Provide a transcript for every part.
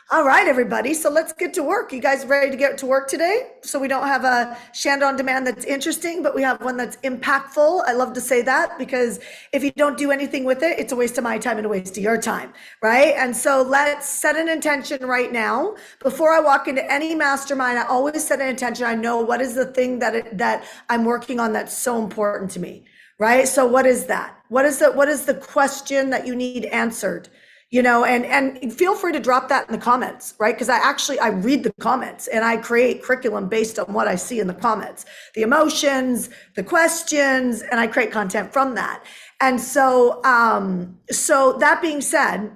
All right, everybody. So let's get to work. You guys ready to get to work today? So we don't have a Shanda on demand that's interesting, but we have one that's impactful. I love to say that because if you don't do anything with it, it's a waste of my time and a waste of your time, right? And so let's set an intention right now. Before I walk into any mastermind, I always set an intention. I know what is the thing that I'm working on that's so important to me, right? So what is that? What is the question that you need answered? And feel free to drop that in the comments, right? Because I read the comments and I create curriculum based on what I see in the comments, the emotions, the questions, and I create content from that. And so that being said,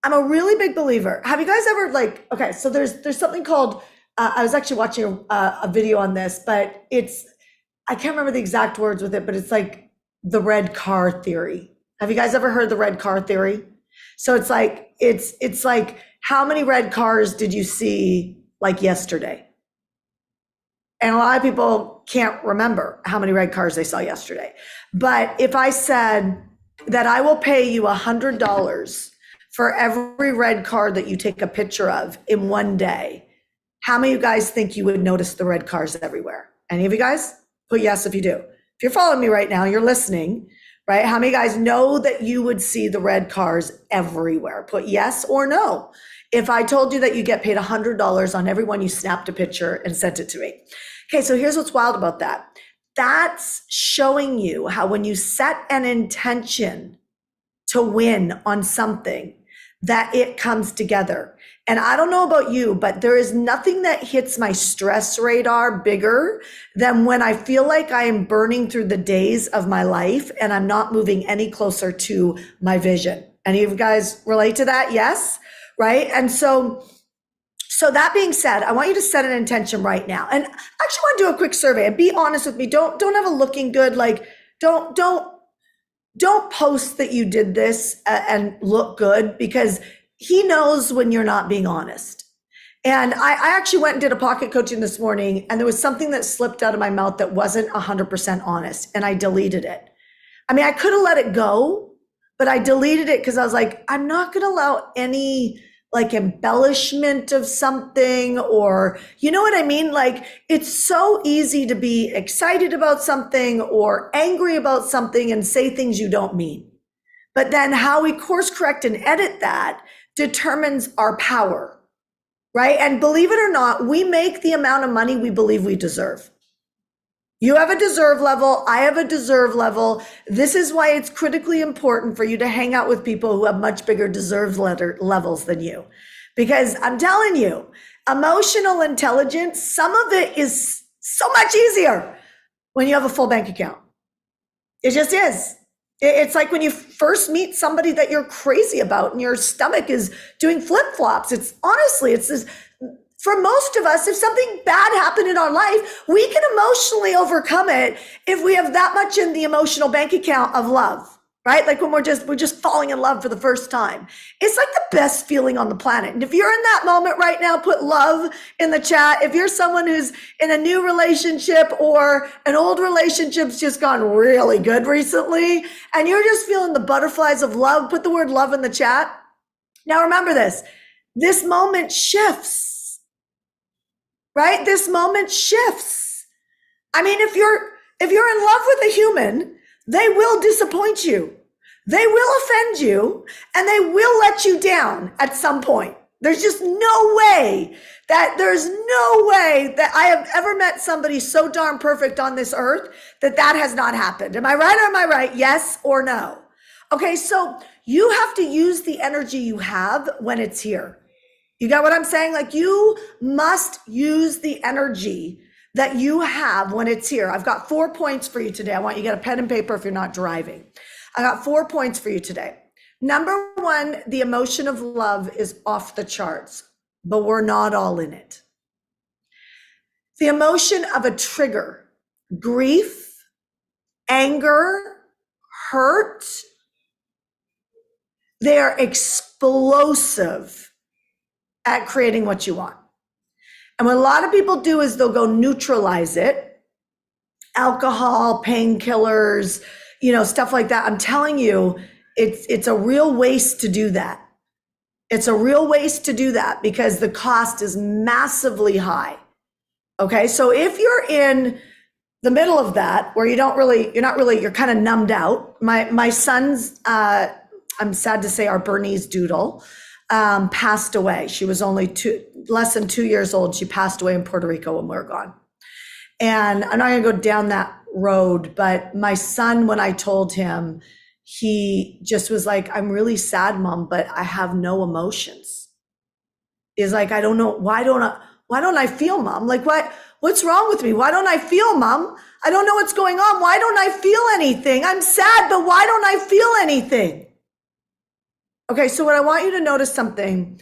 I'm a really big believer. Have you guys ever okay, so there's something called, I was actually watching a video on this, but I can't remember the exact words with it, but it's like the red car theory. Have you guys ever heard the red car theory? So it's like how many red cars did you see like yesterday? And a lot of people can't remember how many red cars they saw yesterday. But if I said that I will pay you $100 for every red car that you take a picture of in one day, how many of you guys think you would notice the red cars everywhere? Any of you guys? Put yes if you do. If you're following me right now, you're listening, right? How many guys know that you would see the red cars everywhere? Put yes or no. If I told you that you get paid $100 on every one you snapped a picture and sent it to me. Okay, so here's what's wild about that. That's showing you how when you set an intention to win on something, that it comes together. And I don't know about you, but there is nothing that hits my stress radar bigger than when I feel like I am burning through the days of my life and I'm not moving any closer to my vision. Any of you guys relate to that? Yes, right? And so that being said, I want you to set an intention right now. And I actually want to do a quick survey and be honest with me. Don't have a looking good, don't post that you did this and look good, because he knows when you're not being honest. And I actually went and did a pocket coaching this morning, and there was something that slipped out of my mouth that wasn't 100% honest, and I deleted it. I mean, I could have let it go, but I deleted it because I was like, I'm not going to allow any embellishment of something, or you know what I mean? Like, it's so easy to be excited about something or angry about something and say things you don't mean. But then how we course correct and edit that determines our power, right? And believe it or not, we make the amount of money we believe we deserve. You have a deserve level. I have a deserve level. This is why it's critically important for you to hang out with people who have much bigger deserve levels than you. Because I'm telling you, emotional intelligence, some of it is so much easier when you have a full bank account. It just is. It's like when you first meet somebody that you're crazy about and your stomach is doing flip-flops. It's this. For most of us, if something bad happened in our life, we can emotionally overcome it if we have that much in the emotional bank account of love, right? Like when we're just falling in love for the first time. It's like the best feeling on the planet. And if you're in that moment right now, put love in the chat. If you're someone who's in a new relationship or an old relationship's just gone really good recently, and you're just feeling the butterflies of love, put the word love in the chat. Now remember this moment shifts. Right? This moment shifts. I mean, if you're in love with a human, they will disappoint you. They will offend you, and they will let you down at some point. There's no way that I have ever met somebody so darn perfect on this earth that has not happened. Am I right or am I right? Yes or no? Okay, so you have to use the energy you have when it's here. You got what I'm saying? Like, you must use the energy that you have when it's here. I've got 4 points for you today. I want you to get a pen and paper if you're not driving. I got 4 points for you today. Number 1, the emotion of love is off the charts, but we're not all in it. The emotion of a trigger, grief, anger, hurt, they're explosive at creating what you want. And what a lot of people do is they'll go neutralize it. Alcohol, painkillers, stuff like that. I'm telling you, it's a real waste to do that. It's a real waste to do that because the cost is massively high. Okay, so if you're in the middle of that, where you're kind of numbed out. My son's, I'm sad to say, our Bernese Doodle passed away. She was only less than 2 years old. She passed away in Puerto Rico when we were gone. And I'm not gonna go down that road, but my son, when I told him, he just was like, I'm really sad, Mom, but I have no emotions. He's like, I don't know, why don't I feel, Mom? Like, what's wrong with me? Why don't I feel, Mom? I don't know what's going on. Why don't I feel anything? I'm sad, but why don't I feel anything? Okay, so what I want you to notice something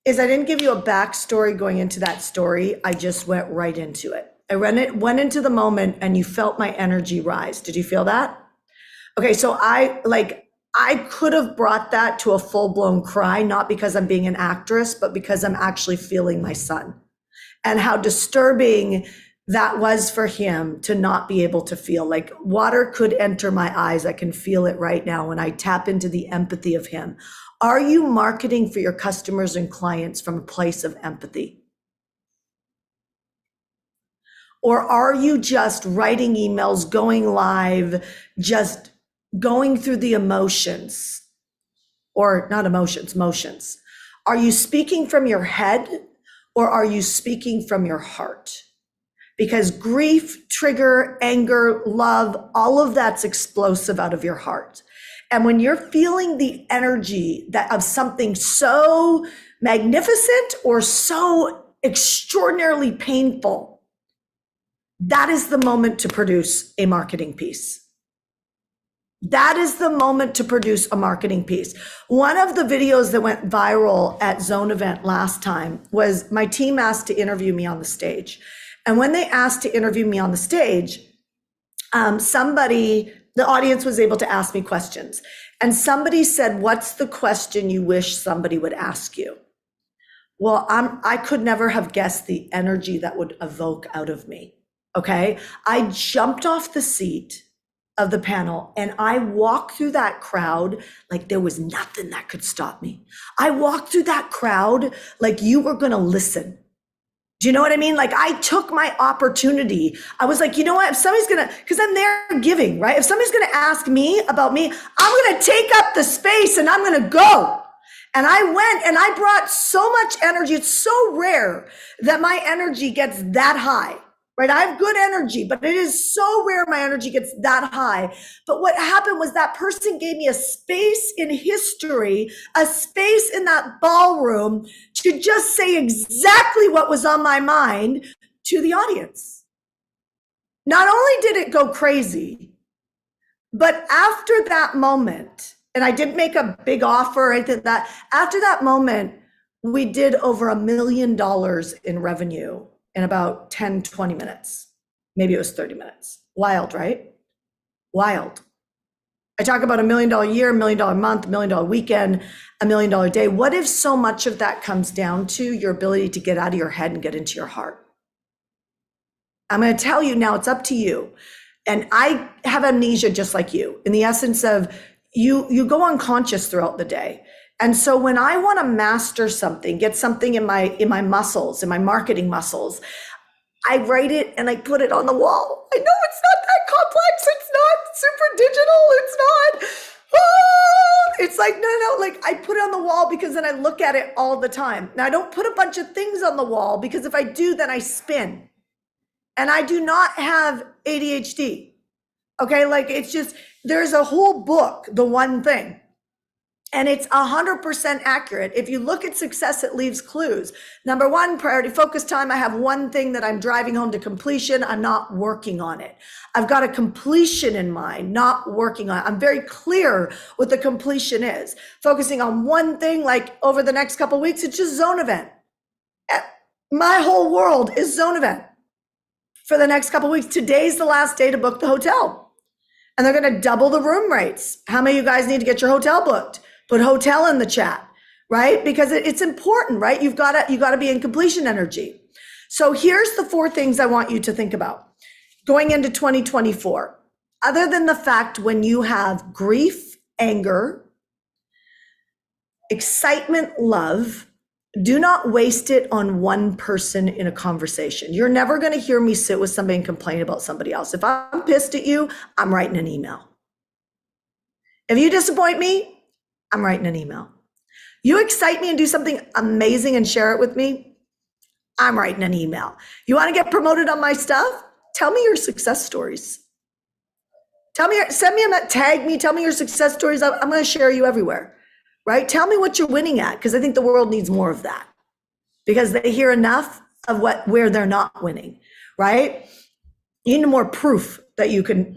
is I didn't give you a backstory going into that story. I just went right into it. I went into the moment and you felt my energy rise. Did you feel that? Okay, so I could have brought that to a full-blown cry, not because I'm being an actress, but because I'm actually feeling my son and how disturbing that was for him to not be able to feel. Like water could enter my eyes. I can feel it right now when I tap into the empathy of him. Are you marketing for your customers and clients from a place of empathy? Or are you just writing emails, going live, just going through the emotions? Or not emotions, motions. Are you speaking from your head or are you speaking from your heart? Because grief, trigger, anger, love, all of that's explosive out of your heart. And when you're feeling the energy of something so magnificent or so extraordinarily painful, that is the moment to produce a marketing piece. That is the moment to produce a marketing piece. One of the videos that went viral at Zone Event last time was my team asked to interview me on the stage. And when they asked to interview me on the stage, the audience was able to ask me questions. And somebody said, what's the question you wish somebody would ask you? Well, I could never have guessed the energy that would evoke out of me, okay? I jumped off the seat of the panel and I walked through that crowd like there was nothing that could stop me. I walked through that crowd like you were gonna listen. Do you know what I mean? Like I took my opportunity. I was like, you know what? If somebody's because I'm there giving, right? If somebody's gonna ask me about me, I'm gonna take up the space and I'm gonna go. And I went and I brought so much energy. It's so rare that my energy gets that high, right? I have good energy, but it is so rare my energy gets that high. But what happened was that person gave me a space in history, a space in that ballroom to just say exactly what was on my mind to the audience. Not only did it go crazy, but after that moment, and I didn't make a big offer or anything like that, after that moment, we did over $1 million in revenue in about 10, 20 minutes. Maybe it was 30 minutes. Wild, right? Wild. I talk about $1 million a year, $1 million month, $1 million weekend, $1 million day. What if so much of that comes down to your ability to get out of your head and get into your heart? I'm going to tell you now, it's up to you. And I have amnesia just like you, in the essence of you go unconscious throughout the day. And so when I want to master something, get something in my muscles, in my marketing muscles, I write it and I put it on the wall. I know it's not that complex. It's not super digital. It's not, it's like, no, like I put it on the wall because then I look at it all the time. Now I don't put a bunch of things on the wall because if I do, then I spin. And I do not have ADHD. Okay, like it's just, there's a whole book, The One Thing. And it's 100% accurate. If you look at success, it leaves clues. Number one, priority focus time. I have one thing that I'm driving home to completion. I'm not working on it. I've got a completion in mind, not working on it. I'm very clear what the completion is. Focusing on one thing, like over the next couple of weeks, it's just Zone Event. My whole world is Zone Event for the next couple of weeks. Today's the last day to book the hotel. And they're going to double the room rates. How many of you guys need to get your hotel booked? Put hotel in the chat, right? Because it's important, right? You got to be in completion energy. So here's the 4 things I want you to think about going into 2024. Other than the fact when you have grief, anger, excitement, love. Do not waste it on one person in a conversation. You're never going to hear me sit with somebody and complain about somebody else. If I'm pissed at you, I'm writing an email. If you disappoint me, I'm writing an email. You excite me and do something amazing and share it with me, I'm writing an email. You want to get promoted on my stuff? Tell me your success stories. Send me a tag me, tell me your success stories. I'm going to share you everywhere, right? Tell me what you're winning at, because I think the world needs more of that, because they hear enough of where they're not winning, right? You need more proof that you can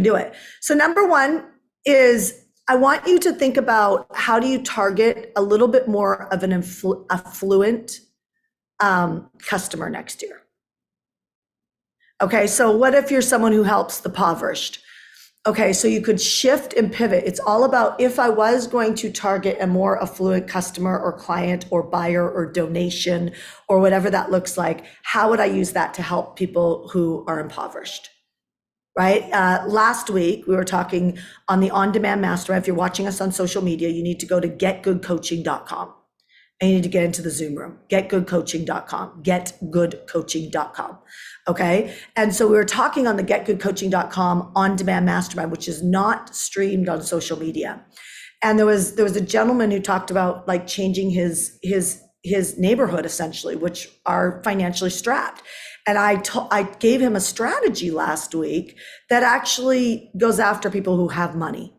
do it. So number one is, I want you to think about, how do you target a little bit more of an affluent customer next year? Okay, so what if you're someone who helps the impoverished? Okay, so you could shift and pivot. It's all about, if I was going to target a more affluent customer or client or buyer or donation or whatever that looks like, how would I use that to help people who are impoverished? Right? Last week, we were talking on the On-Demand Mastermind. If you're watching us on social media, you need to go to getgoodcoaching.com. And you need to get into the Zoom room, getgoodcoaching.com, getgoodcoaching.com. Okay. And so we were talking on the getgoodcoaching.com on-demand mastermind, which is not streamed on social media. And there was a gentleman who talked about like changing his neighborhood, essentially, which are financially strapped. And I gave him a strategy last week that actually goes after people who have money,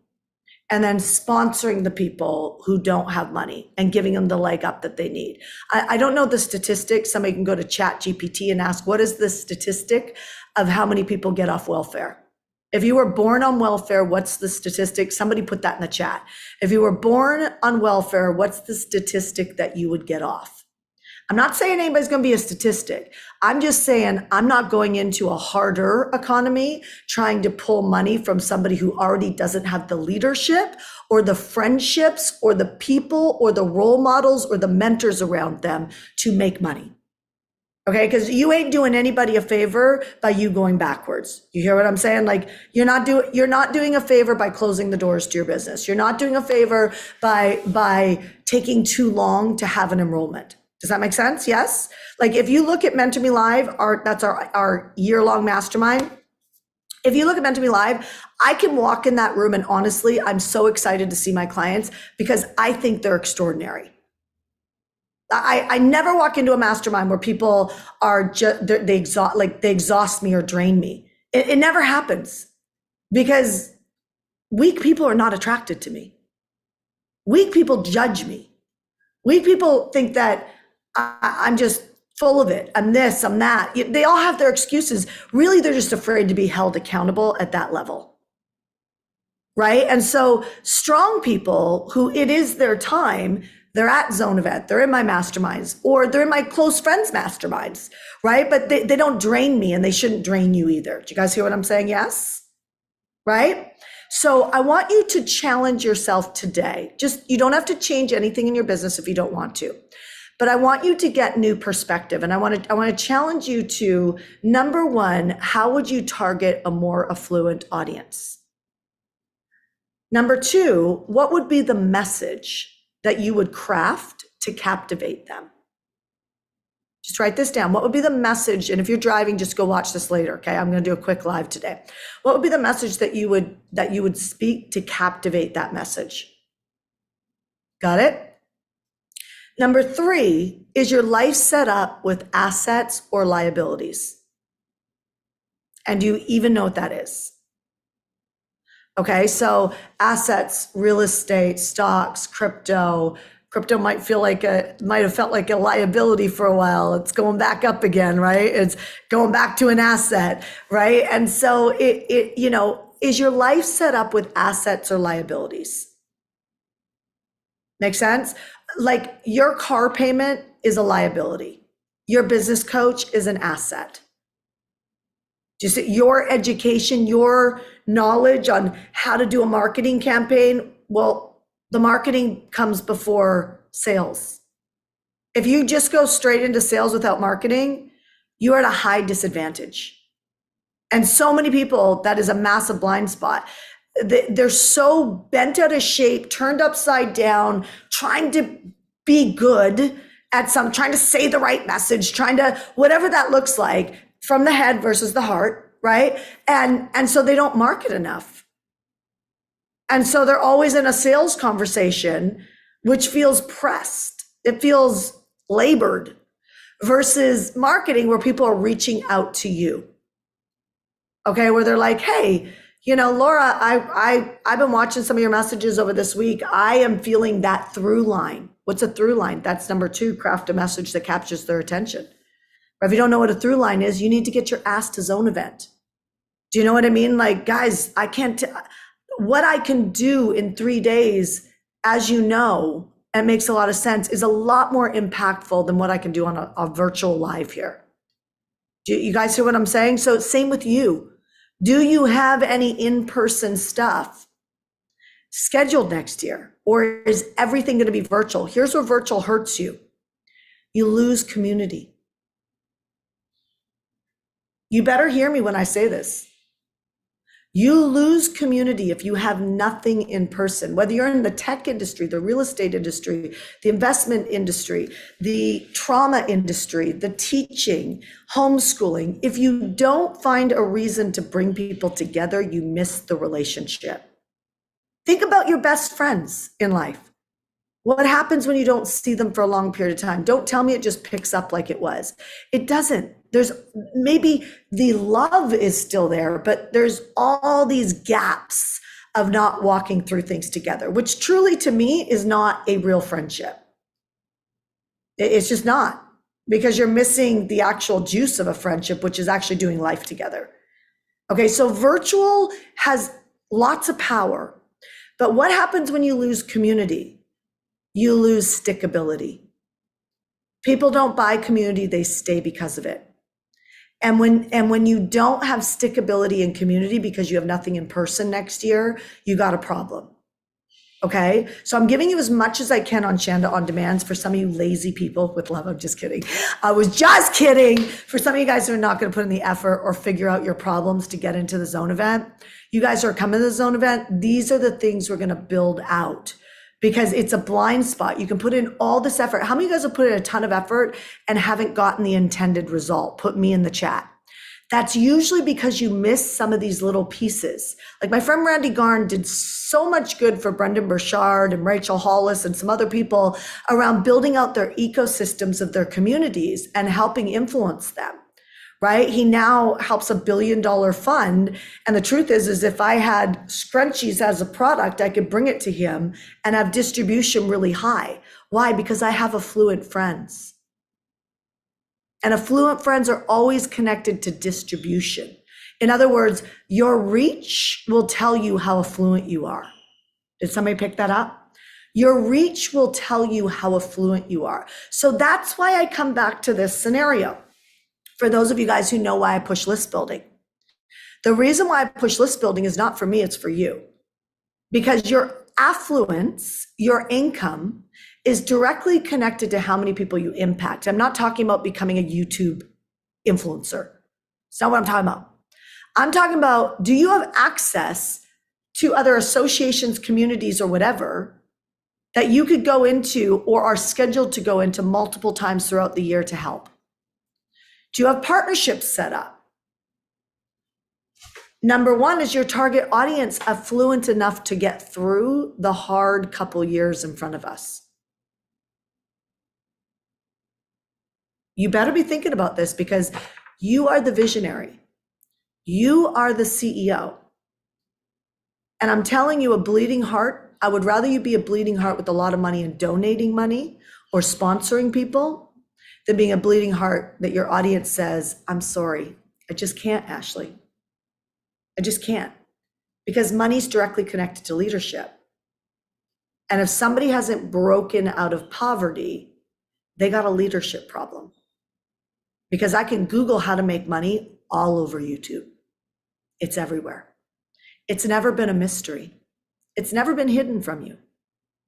and then sponsoring the people who don't have money and giving them the leg up that they need. I don't know the statistics. Somebody can go to ChatGPT and ask, what is the statistic of how many people get off welfare? If you were born on welfare, what's the statistic? Somebody put that in the chat. If you were born on welfare, what's the statistic that you would get off? I'm not saying anybody's going to be a statistic. I'm just saying, I'm not going into a harder economy trying to pull money from somebody who already doesn't have the leadership or the friendships or the people or the role models or the mentors around them to make money. Okay, because you ain't doing anybody a favor by you going backwards. You hear what I'm saying? Like, you're not doing a favor by closing the doors to your business. You're not doing a favor by taking too long to have an enrollment. Does that make sense? Yes. Like, if you look at Mentor Me Live, that's our year-long mastermind. If you look at Mentor Me Live, I can walk in that room and honestly, I'm so excited to see my clients because I think they're extraordinary. I never walk into a mastermind where people are they exhaust me or drain me. It never happens, because weak people are not attracted to me. Weak people judge me. Weak people think that I'm just full of it. I'm this, I'm that. They all have their excuses. Really, they're just afraid to be held accountable at that level. Right? And so strong people who it is their time, they're at Zone Event, they're in my masterminds, or they're in my close friends' masterminds, right? But they don't drain me, and they shouldn't drain you either. Do you guys hear what I'm saying? Yes? Right? So I want you to challenge yourself today. You don't have to change anything in your business if you don't want to. But I want you to get new perspective. And I want to challenge you to, number one, how would you target a more affluent audience? Number two, what would be the message that you would craft to captivate them? Just write this down. What would be the message? And if you're driving, just go watch this later. Okay. I'm going to do a quick live today. What would be the message that you would speak to captivate that message? Got it? Number three, is your life set up with assets or liabilities? And do you even know what that is? Okay. So assets, real estate, stocks, crypto might have felt like a liability for a while. It's going back up again, right? It's going back to an asset, right? And so is your life set up with assets or liabilities? Make sense? Like, your car payment is a liability. Your business coach is an asset. Just your education, your knowledge on how to do a marketing campaign, well, the marketing comes before sales. If you just go straight into sales without marketing, you are at a high disadvantage. And so many people, that is a massive blind spot. they're so bent out of shape, turned upside down, trying to be good at trying to say the right message, trying to, whatever that looks like, from the head versus the heart, right? And so they don't market enough. And so they're always in a sales conversation, which feels pressed. It feels labored versus marketing where people are reaching out to you. Okay, where they're like, hey, Laura, I've been watching some of your messages over this week. I am feeling that through line. What's a through line? That's number 2, craft a message that captures their attention. Or if you don't know what a through line is, you need to get your ass to zone event. Do you know what I mean? Like, guys, what I can do in 3 days, as you know, and it makes a lot of sense, is a lot more impactful than what I can do on a virtual live here. Do you guys hear what I'm saying? So same with you. Do you have any in-person stuff scheduled next year? Or is everything going to be virtual? Here's where virtual hurts you. You lose community. You better hear me when I say this. You lose community if you have nothing in person, whether you're in the tech industry, the real estate industry, the investment industry, the trauma industry, the teaching, homeschooling. If you don't find a reason to bring people together, you miss the relationship. Think about your best friends in life. What happens when you don't see them for a long period of time? Don't tell me it just picks up like it was. It doesn't. There's maybe the love is still there, but there's all these gaps of not walking through things together, which truly to me is not a real friendship. It's just not, because you're missing the actual juice of a friendship, which is actually doing life together. Okay, so virtual has lots of power, but what happens when you lose community? You lose stickability. People don't buy community, they stay because of it. And when you don't have stickability in community because you have nothing in person next year, you got a problem. Okay, so I'm giving you as much as I can on Shanda On Demands for some of you lazy people with love. I'm just kidding. I was just kidding. For some of you guys who are not going to put in the effort or figure out your problems to get into the zone event, you guys who are coming to the zone event, these are the things we're going to build out. Because it's a blind spot. You can put in all this effort. How many of you guys have put in a ton of effort and haven't gotten the intended result? Put me in the chat. That's usually because you miss some of these little pieces. Like my friend Randy Garn did so much good for Brendan Burchard and Rachel Hollis and some other people around building out their ecosystems of their communities and helping influence them. Right? He now helps $1 billion fund. And the truth is if I had scrunchies as a product, I could bring it to him and have distribution really high. Why? Because I have affluent friends. And affluent friends are always connected to distribution. In other words, your reach will tell you how affluent you are. Did somebody pick that up? Your reach will tell you how affluent you are. So that's why I come back to this scenario. For those of you guys who know why I push list building. The reason why I push list building is not for me, it's for you. Because your affluence, your income is directly connected to how many people you impact. I'm not talking about becoming a YouTube influencer. It's not what I'm talking about. I'm talking about, do you have access to other associations, communities, or whatever that you could go into or are scheduled to go into multiple times throughout the year to help? Do you have partnerships set up? Number one, is your target audience affluent enough to get through the hard couple years in front of us? You better be thinking about this because you are the visionary. You are the CEO. And I'm telling you, a bleeding heart, I would rather you be a bleeding heart with a lot of money and donating money or sponsoring people than being a bleeding heart that your audience says, I'm sorry, I just can't, Ashley. I just can't. Because money's directly connected to leadership. And if somebody hasn't broken out of poverty, they got a leadership problem. Because I can Google how to make money all over YouTube. It's everywhere. It's never been a mystery. It's never been hidden from you.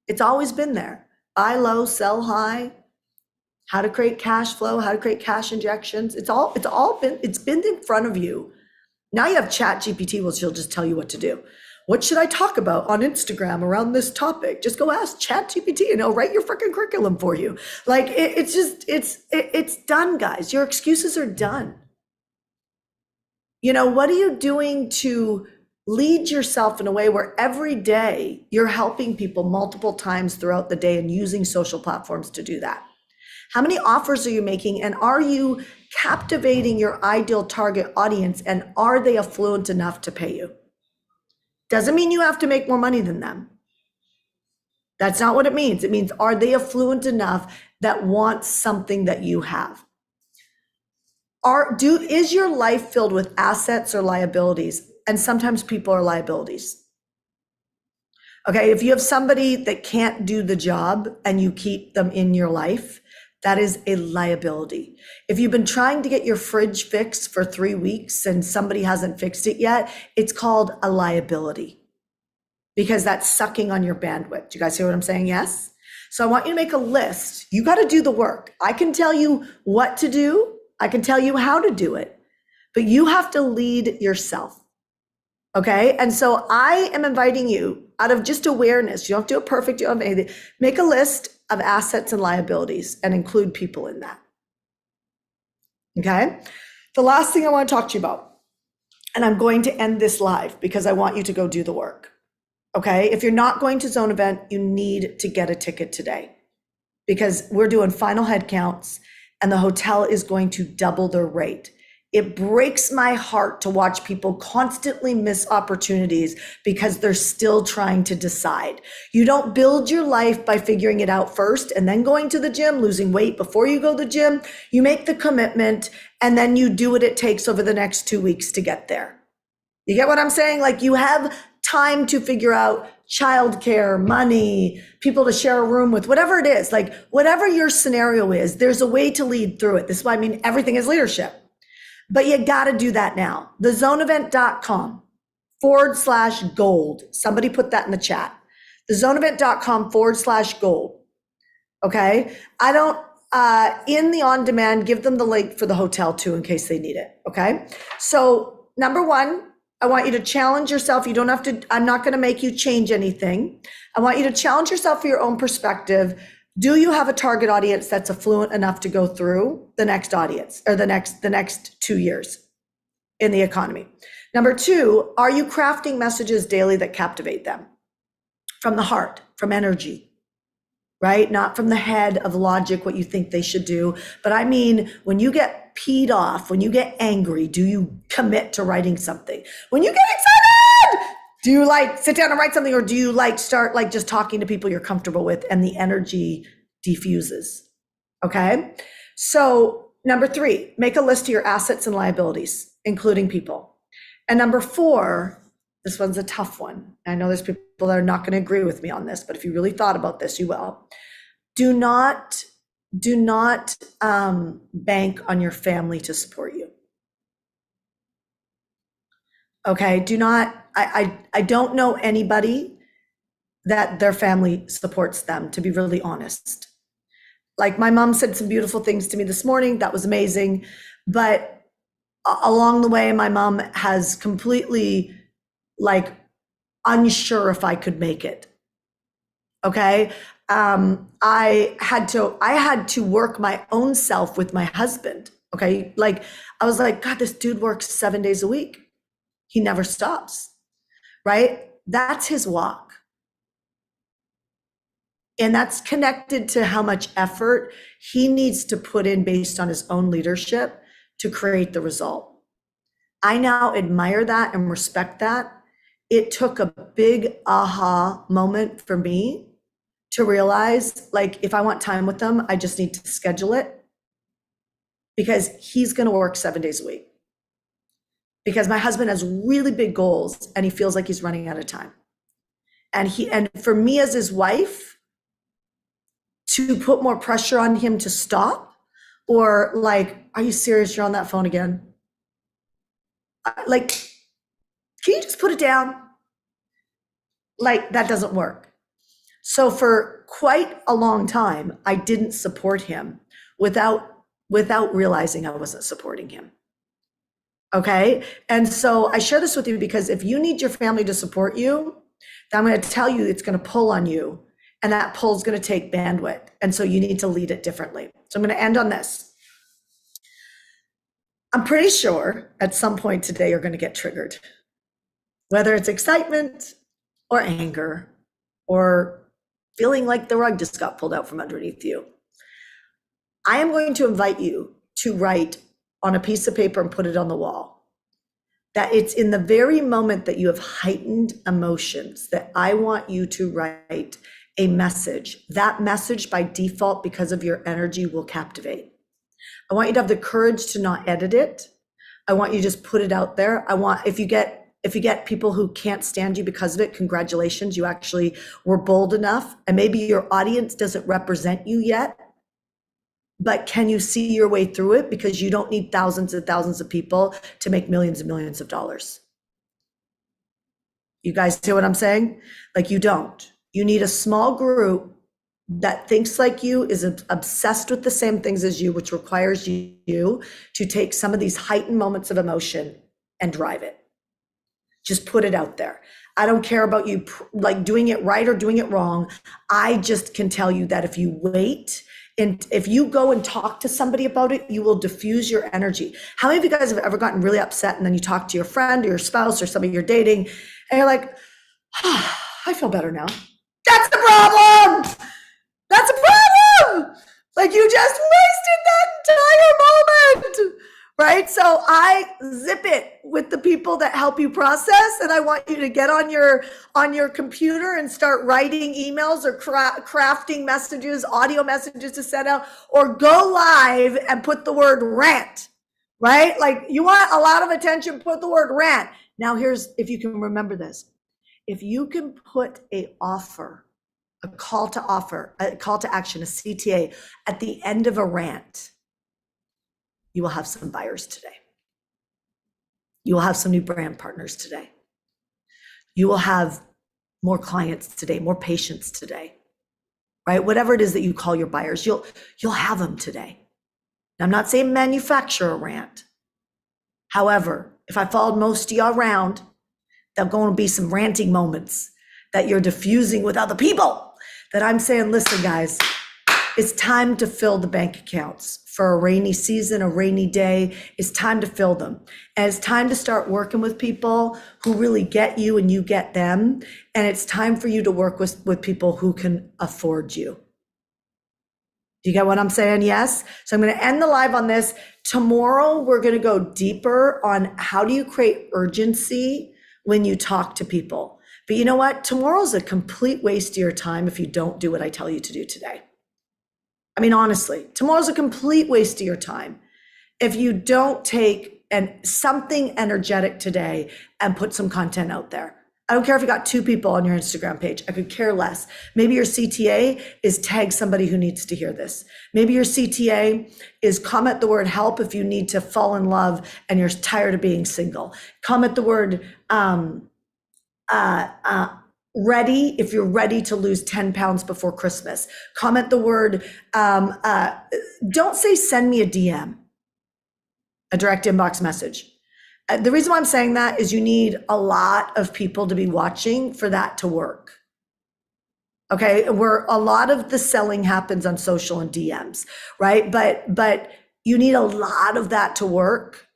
It's always been there. Buy low, sell high. How to create cash flow, how to create cash injections. It's been in front of you. Now you have Chat GPT, which will just tell you what to do. what should I talk about on Instagram around this topic? Just go ask ChatGPT and it'll write your freaking curriculum for you. Like it's done, guys. Your excuses are done. What are you doing to lead yourself in a way where every day you're helping people multiple times throughout the day and using social platforms to do that? How many offers are you making? And are you captivating your ideal target audience? And are they affluent enough to pay you? Doesn't mean you have to make more money than them. That's not what it means. It means, are they affluent enough that want something that you have? Is your life filled with assets or liabilities? And sometimes people are liabilities. Okay, if you have somebody that can't do the job and you keep them in your life, that is a liability. If you've been trying to get your fridge fixed for 3 weeks and somebody hasn't fixed it yet, it's called a liability because that's sucking on your bandwidth. Do you guys hear what I'm saying? Yes? So I want you to make a list. You got to do the work. I can tell you what to do. I can tell you how to do it, but you have to lead yourself. Okay. And so I am inviting you out of just awareness. You don't have to do it perfect. You don't have anything. Make a list of assets and liabilities and include people in that. Okay. The last thing I want to talk to you about, and I'm going to end this live because I want you to go do the work. Okay. If you're not going to Zone Event, you need to get a ticket today because we're doing final head counts and the hotel is going to double their rate. It breaks my heart to watch people constantly miss opportunities because they're still trying to decide. You don't build your life by figuring it out first and then going to the gym, losing weight before you go to the gym. You make the commitment and then you do what it takes over the next 2 weeks to get there. You get what I'm saying? Like you have time to figure out childcare, money, people to share a room with, whatever it is, like whatever your scenario is, there's a way to lead through it. This is why I mean everything is leadership. But you got to do that now. thezoneevent.com/gold. Somebody put that in the chat. thezoneevent.com/gold. Okay. I don't, in the on demand, give them the link for the hotel too, in case they need it. Okay. So number one, I want you to challenge yourself. You don't have to, I'm not going to make you change anything. I want you to challenge yourself for your own perspective. Do you have a target audience that's affluent enough to go through the next audience or the next 2 years in the economy? Number two, are you crafting messages daily that captivate them from the heart, from energy, right? Not from the head of logic, what you think they should do. But I mean, when you get peed off, when you get angry, do you commit to writing something? When you get excited, do you like sit down and write something, or do you like start like just talking to people you're comfortable with and the energy diffuses? Okay. So number three, make a list of your assets and liabilities, including people. And number four, this one's a tough one. I know there's people that are not going to agree with me on this, but if you really thought about this, you will. Do not bank on your family to support you. Okay, do not, I don't know anybody that their family supports them, to be really honest. Like my mom said some beautiful things to me this morning. That was amazing. But along the way, my mom has completely like unsure if I could make it. Okay. I had to work my own self with my husband. Okay. Like I was like, God, this dude works 7 days a week. He never stops, right? That's his walk. And that's connected to how much effort he needs to put in based on his own leadership to create the result. I now admire that and respect that. It took a big aha moment for me to realize, like, if I want time with them, I just need to schedule it because he's going to work 7 days a week. Because my husband has really big goals and he feels like he's running out of time. And for me as his wife, to put more pressure on him to stop, or like, are you serious? You're on that phone again? Like, can you just put it down? Like, that doesn't work. So for quite a long time, I didn't support him without realizing I wasn't supporting him. Okay. And so I share this with you because if you need your family to support you, then I'm going to tell you it's going to pull on you, and that pull is going to take bandwidth. And so you need to lead it differently. So I'm going to end on this. I'm pretty sure at some point today you're going to get triggered, whether it's excitement or anger or feeling like the rug just got pulled out from underneath you. I am going to invite you to write on a piece of paper and put it on the wall that it's in the very moment that you have heightened emotions that I want you to write a message. That message by default, because of your energy, will captivate. I want you to have the courage to not edit it. I want you to just put it out there. I want, if you get people who can't stand you because of it, congratulations, you actually were bold enough. And maybe your audience doesn't represent you yet, but can you see your way through it? Because you don't need thousands and thousands of people to make millions and millions of dollars. You guys see what I'm saying? Like, you don't. You need a small group that thinks like you, is obsessed with the same things as you, which requires you to take some of these heightened moments of emotion and drive it. Just put it out there. I don't care about you like doing it right or doing it wrong. I just can tell you that if you wait and if you go and talk to somebody about it, you will diffuse your energy. How many of you guys have ever gotten really upset and then you talk to your friend or your spouse or somebody you're dating and you're like, oh, I feel better now. That's the problem. That's a problem. Like, you just wasted that entire moment, right? So I zip it with the people that help you process, and I want you to get on your computer and start writing emails or crafting messages, audio messages to send out, or go live and put the word rant, right? Like, you want a lot of attention, put the word rant. Now here's, if you can remember this, if you can put a call to action, a CTA at the end of a rant, you will have some buyers today. You will have some new brand partners today. You will have more clients today, more patients today, right? Whatever it is that you call your buyers, you'll have them today. Now, I'm not saying manufacture a rant. However, if I followed most of y'all around, there's going to be some ranting moments that you're diffusing with other people that I'm saying, listen, guys, it's time to fill the bank accounts for a rainy season, a rainy day. It's time to fill them. And it's time to start working with people who really get you and you get them. And it's time for you to work with people who can afford you. Do you get what I'm saying? Yes. So I'm going to end the live on this. Tomorrow, we're going to go deeper on how do you create urgency when you talk to people. But you know what? Tomorrow's a complete waste of your time if you don't do what I tell you to do today. I mean, honestly, tomorrow's a complete waste of your time if you don't take something energetic today and put some content out there. I don't care if you got 2 people on your Instagram page. I could care less. Maybe your CTA is tag somebody who needs to hear this. Maybe your CTA is comment the word help if you need to fall in love and you're tired of being single. Comment the word ready if you're ready to lose 10 pounds before Christmas. Comment the word, don't say send me a DM, a direct inbox message. The reason why I'm saying that is you need a lot of people to be watching for that to work. Okay, where a lot of the selling happens on social and DMs, right? But you need a lot of that to work.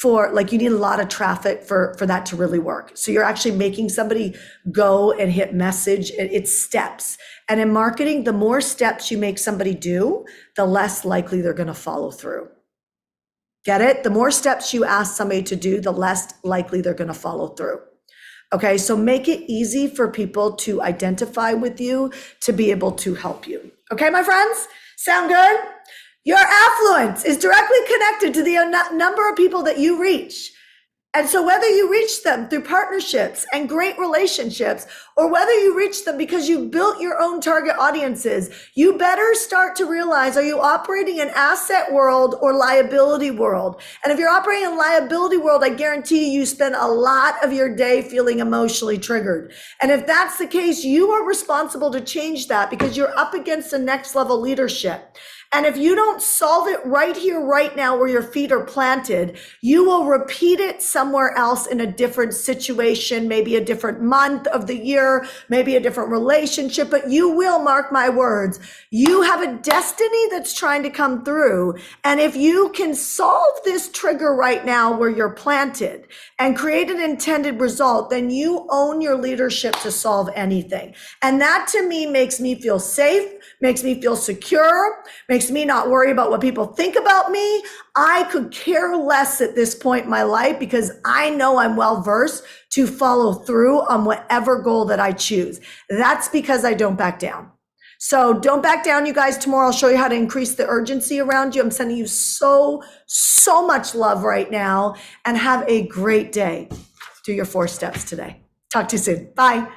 You need a lot of traffic for that to really work. So you're actually making somebody go and hit message. It's steps. And in marketing, the more steps you make somebody do, the less likely they're going to follow through. Get it? The more steps you ask somebody to do, the less likely they're going to follow through. Okay, so make it easy for people to identify with you, to be able to help you. Okay, my friends? Sound good? Your affluence is directly connected to the number of people that you reach. And so whether you reach them through partnerships and great relationships, or whether you reach them because you built your own target audiences, you better start to realize, are you operating in asset world or liability world? And if you're operating in liability world, I guarantee you spend a lot of your day feeling emotionally triggered. And if that's the case, you are responsible to change that because you're up against the next level leadership. And if you don't solve it right here, right now, where your feet are planted, you will repeat it somewhere else in a different situation, maybe a different month of the year, maybe a different relationship, but you will, mark my words, you have a destiny that's trying to come through. And if you can solve this trigger right now where you're planted and create an intended result, then you own your leadership to solve anything. And that to me makes me feel safe, makes me feel secure, makes me not worry about what people think about me. I could care less at this point in my life because I know I'm well versed to follow through on whatever goal that I choose. That's because I don't back down. So don't back down, you guys. Tomorrow I'll show you how to increase the urgency around you. I'm sending you so much love right now, and have a great day. Do your 4 steps today. Talk to you soon. Bye.